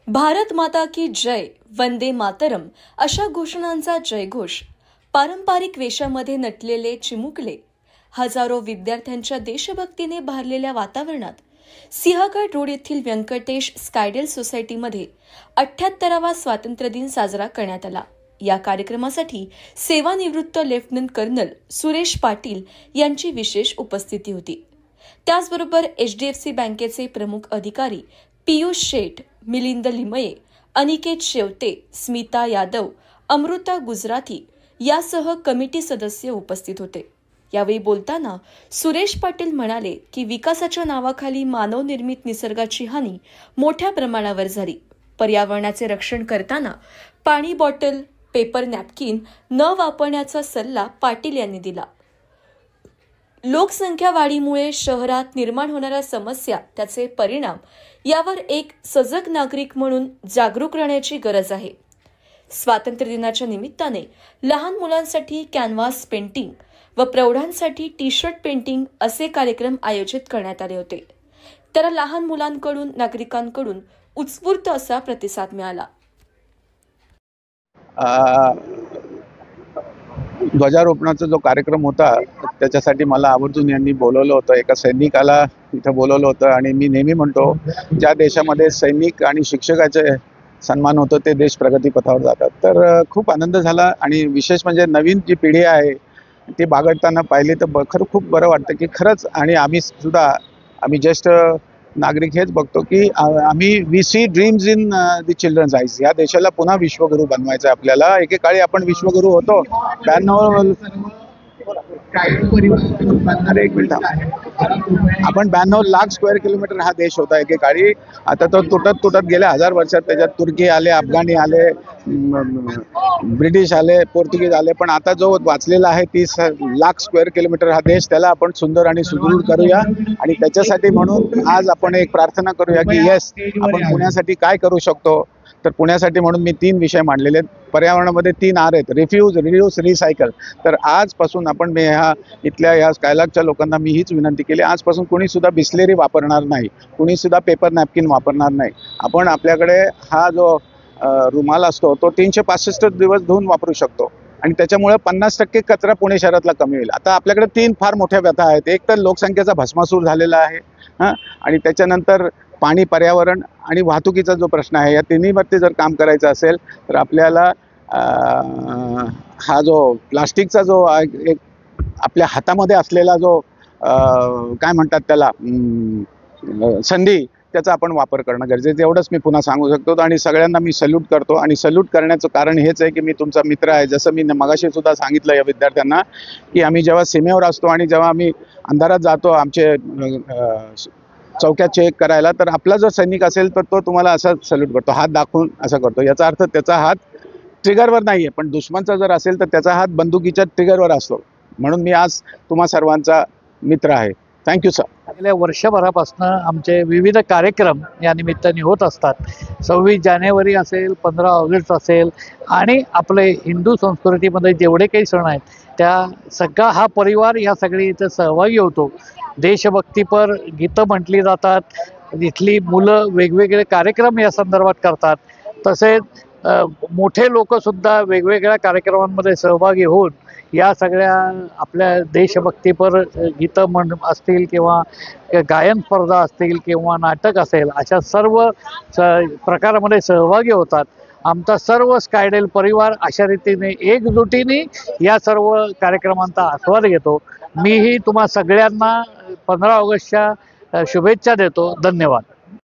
भारत माता की जय, वंदे मातरम अशा घोषणांचा जयघोष, पारंपरिक वेशामध्ये नटलेले चिमुकले, हजारो विद्यार्थ्यांच्या देशभक्तीने भारलेल्या वातावरणात सिंहगड रोड येथील व्यंकटेश स्कायडेल सोसायटीमध्ये 78वा स्वातंत्र्य दिन साजरा करण्यात आला। या कार्यक्रमासाठी सेवानिवृत्त लेफ्टनंट कर्नल सुरेश पाटील यांची विशेष उपस्थिती होती। त्याचबरोबर HDFC बँकेचे प्रमुख अधिकारी पियुष शेठ, मिलिंद लिमये, अनिकेत शेवते, स्मिता यादव, अमृता गुजराती यासह कमिटी सदस्य उपस्थित होते। यावेळी बोलताना सुरेश पाटील म्हणाले की विकासाच्या नावाखाली मानवनिर्मित निसर्गाची हानी मोठ्या प्रमाणावर झाली। पर्यावरणाचे रक्षण करताना पाणी बॉटल, पेपर नॅपकिन न वापरण्याचा सल्ला पाटील यांनी दिला। लोकसंख्या वाढीमुळे शहरात निर्माण होणाऱ्या समस्या, त्याचे परिणाम यावर एक सजग नागरिक म्हणून जागरूक राहण्याची गरज आहे। स्वातंत्र्य दिनाच्या निमित्ताने लहान मुलांसाठी कॅनव्हास पेंटिंग व प्रौढांसाठी टी-शर्ट पेंटिंग असे कार्यक्रम आयोजित करण्यात आले होते। त्याला लहान मुलांकडून, नागरिकांकडून उत्स्फूर्त असा प्रतिसाद मिळाला। ध्वजारोपणाचा जो कार्यक्रम होता त्याच्यासाठी मला आवर्जून यांनी बोलवलं होतं। एका सैनिकाला इथं बोलवलं होतं आणि मी नेहमी म्हणतो, ज्या देशामध्ये सैनिक आणि शिक्षकाचे सन्मान होतो ते देश प्रगतीपथावर जातात। तर खूप आनंद झाला आणि विशेष म्हणजे नवीन जी पिढी आहे ती बागडताना पाहिली तर खरं खूप बरं वाटतं की खरंच, आणि आम्ही ज्येष्ठ नागरिक हेच बघतो की we see dreams in the children's eyes. या देशाला पुन्हा विश्वगुरू बनवायचं आपल्याला। एकेकाळी आपण विश्वगुरू होतो। 92 लाख स्क्वेअर किलोमीटर हा देश होता एकेकाळी। आता तो तुटत गेल्या 1000 वर्षात त्याच्यात तुर्की आले, अफगाणी आले, ब्रिटिश आले, पोर्तुगीज आले, पण आता जो वाचलेला आहे 30 लाख स्क्वेअर किलोमीटर हा देश, त्याला आपण सुंदर आणि सुदृढ करूया। आणि त्याच्यासाठी म्हणून आज आपण एक प्रार्थना करूया की येस, आपण पुण्यासाठी काय करू शकतो। तर पुण्यासाठी म्हणून मी 3 विषय मांडलेले आहेत। पर्यावरणामध्ये 3 R आहेत: रिफ्यूज, रिड्यूस, रिसायकल। तर आजपासून आपण इथल्या या स्कायलार्कच्या लोकांना मी हीच विनंती केली, आजपासून कोणी सुद्धा बिस्लेरी वापरणार नाही, कोणी सुद्धा पेपर नॅपकिन वापरणार नाही। आपण आपल्याकडे हा जो रुमाल असतो तो 365 दिवस धुवून वापरू शकतो आणि त्याच्यामुळे 50% कचरा पुणे शहरातला कमी होईल। आता आपल्याकडे 3 फार मोठ्या व्यथा आहेत। एक तर लोकसंख्येचा भस्मासूर झालेला आहे, आणि त्याच्यानंतर पाणी, पर्यावरण आणि वाहतुकीचा जो प्रश्न आहे, या तिन्हीवरती जर काम करायचं असेल तर आपल्याला हा जो प्लास्टिकचा जो एक आपल्या हातामध्ये असलेला जो काय म्हणतात त्याला संधी, त्याचा आपण वापर करणं गरजेचं, एवढंच मी पुन्हा सांगू शकतो। आणि सगळ्यांना मी सल्यूट करतो आणि सल्यूट करण्याचं कारण हेच आहे की मी तुमचा मित्र आहे। जसं मी मगाशी सुद्धा सांगितलं या विद्यार्थ्यांना की आम्ही जेव्हा सीमेवर असतो आणि जेव्हा आम्ही अंधारात जातो आमचे चौक्या चेक करायला, तर आपला जर सैनिक असेल तर तो तुम्हाला असा सल्यूट करतो, हात दाखवून असं करतो। याचा अर्थ त्याचा हात ट्रिगरवर नाही आहे, पण दुश्मनचा जर असेल तर त्याचा हात बंदुकीच्या ट्रिगरवर असतो। म्हणून मी आज तुम्हा सर्वांचा मित्र आहे। Thank you sir. गेल्या वर्षभरापासून आमचे विविध कार्यक्रम या निमित्ताने होत असतात। 26 जानेवारी असेल, 15 ऑगस्ट असेल, आणि आपले हिंदू संस्कृतीमध्ये जेवढे काही सण आहेत त्या सगळा हा परिवार या सगळे इथं सहभागी होतो। देशभक्तीपर गीतं म्हटली जातात, इथली मुलं वेगवेगळे कार्यक्रम या संदर्भात करतात। तसेच मोठे लोकसुद्धा वेगवेगळ्या कार्यक्रमांमध्ये सहभागी होऊन या सगळ्या आपल्या देशभक्तीपर गीतं असतील किंवा गायन स्पर्धा असतील किंवा नाटक असेल, अशा सर्व प्रकारामध्ये सहभागी होतात। आमचा सर्व स्कायडेल परिवार अशा रीतीने एकजुटीने या सर्व कार्यक्रमांचा आस्वाद घेतो। मीही तुम्हा सगळ्यांना 15 ऑगस्टच्या शुभेच्छा देतो। धन्यवाद।